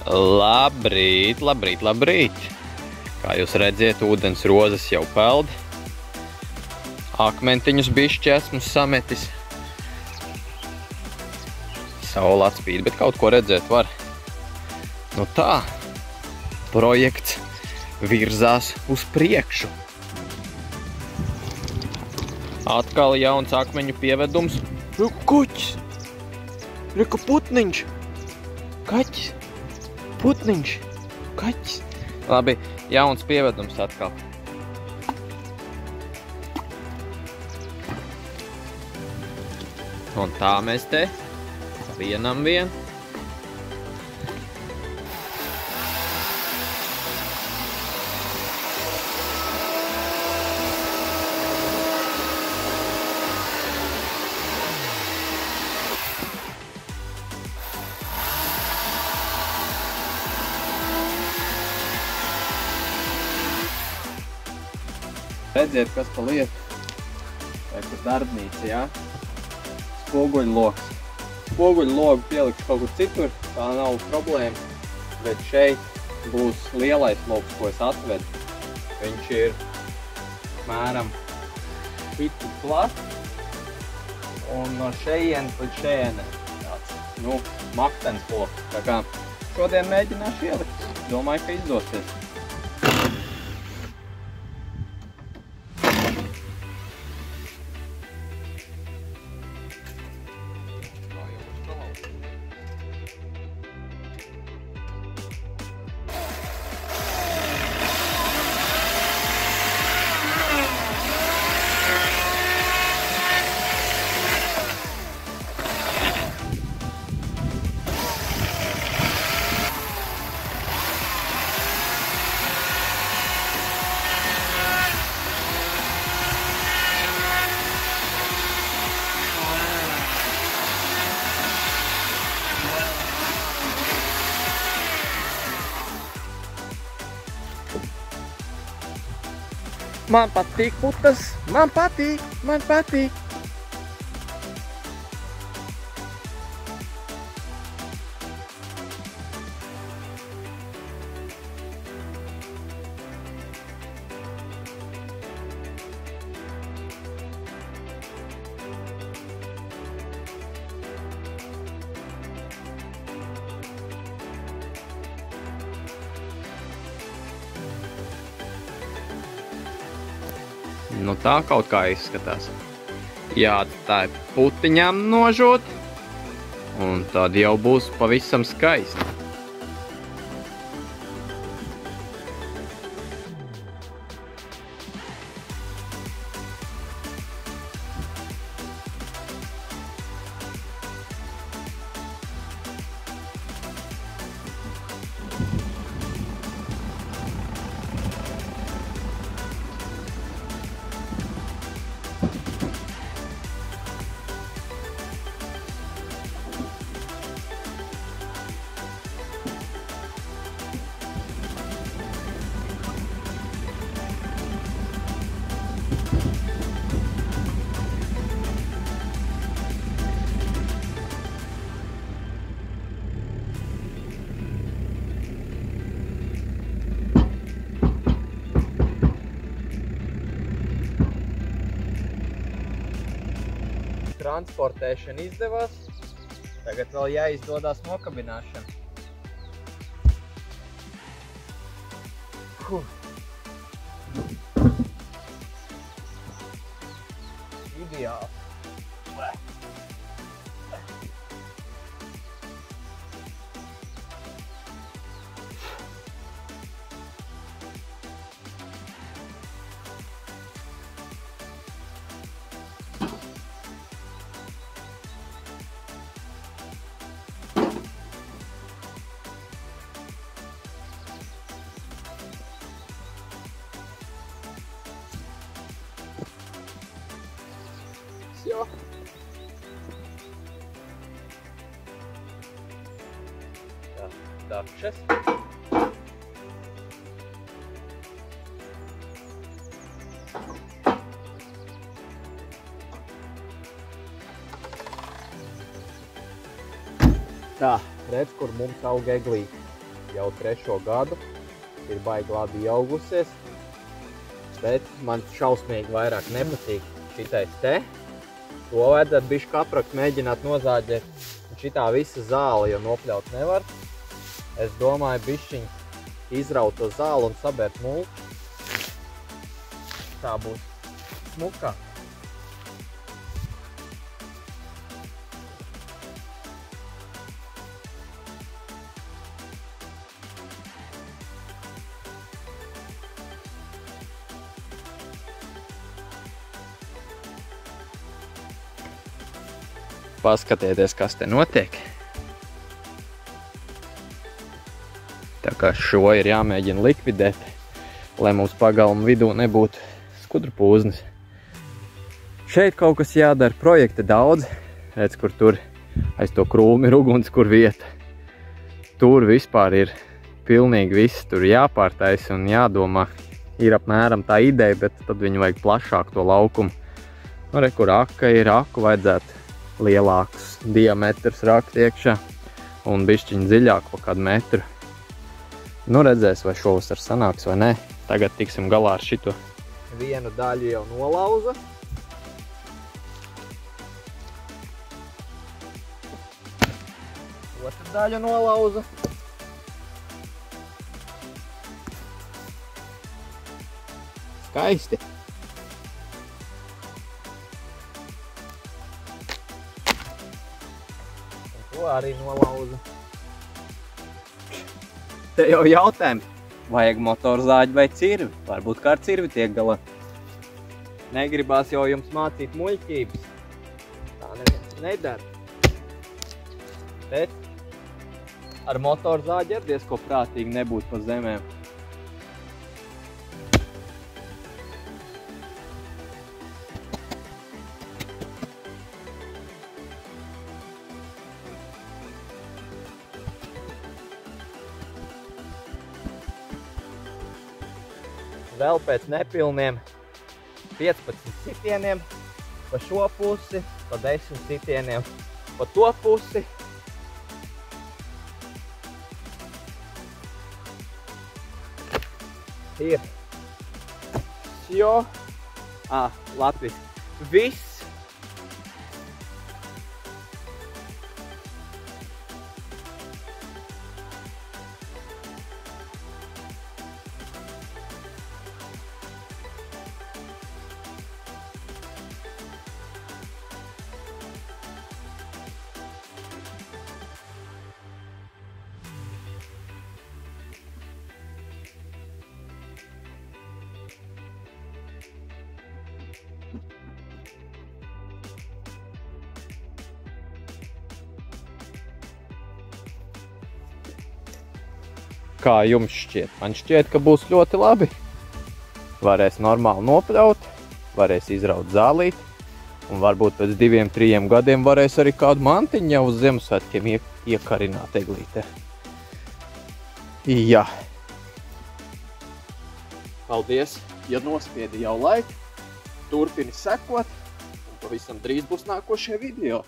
Labrīt, labrīt, labrīt. Kā jūs redziet, ūdens rozes jau peld. Akmentiņus bišķi esmu sametis. Saula atspīd, bet kaut ko redzēt var. Nu tā, projekts virzās uz priekšu. Atkal jauns akmeņu pievedums. Kuķis! Reku putniņš! Kaķis! Putniņš! Kaķis! Labi, jauns pievedums atkal. Un tā mēs te vienam vien. Redziet, kas pa lietu. Vai kur darbnīca, jā? Spoguļloks. Spoguļlogu pielikšu kaut kur citur, tā nav problēma. Bet šeit būs lielais loks, ko es atvedu. Viņš ir mēram tik plats. Un no šejienes līdz šejienē tāds, maktens loks. Tā kā šodien mēģināšu ielikt. Domāju, ka izdosies. Man patīk putas, man patīk, man patīk. Nu tā kaut kā izskatās. Jāatstāj putiņām nožot, un tad jau būs pavisam skaisti. Transportēšana izdevās, tagad vēl jāizdodās nokabināšana. Ideāli. Jo. Tā, dakšas. Tā, redz, kur mums aug eglīti. jau 3. gadu, ir baigi labi ieaugusies, bet man šausmīgi vairāk nepatīk šitais te. To vajadzētu bišķi kapraks mēģināt nozāģēt, un šitā visa zāle jau nopļaut nevar. Es domāju bišķiņ izraut to zāli un sabērt mulču. Tā būs smukā. Paskatieties, kas te notiek. Tā kā šo ir jāmēģina likvidēt, lai mums pagalma vidū nebūtu skudru pūznes. Šeit kaut kas jādara, projekta daudz. Redz, kur tur aiz to krūmi ir ugunskur vieta. Tur vispār ir pilnīgi viss, tur jāpārtaisa un jādomā. Ir apmēram tā ideja, bet tad viņu vajag plašāk to laukumu. Nu, re, kur aka ir, aku vajadzētu lielāks diametrs rakt iekšā un bišķiņ dziļāk pa kādu metru. Nu, redzēs, vai šovasar sanāks vai nē. Tagad tiksim galā ar šito. Vienu daļu jau nolauza. Otru daļu nolauza. Skaisti. To arī nolauza. Te jau jautājums, vajag motorzāģi vai cirvi? Varbūt kā ar cirvi tiek galā. Negribās jau jums mācīt muļķības. Tā neviens nedara. Bet ar motorzāģi ar diezko prātīgi nebūt pa zemēm. Vēl pēc nepilniem 15 sitieniem pa šo pusi, pa 10 sitieniem pa to pusi. Ir. Jo. Latviski. Viss. Kā jums šķiet? Man šķiet, ka būs ļoti labi. Varēs normāli nopļaut, varēs izraut zālīt, un varbūt pēc 2-3 gadiem varēs arī kādu mantiņu jau uz Ziemassvētkiem iekarināt eglītē. Jā. Paldies, ja nospiedi jau laiku, turpini sekot, un pavisam drīz būs nākošie video.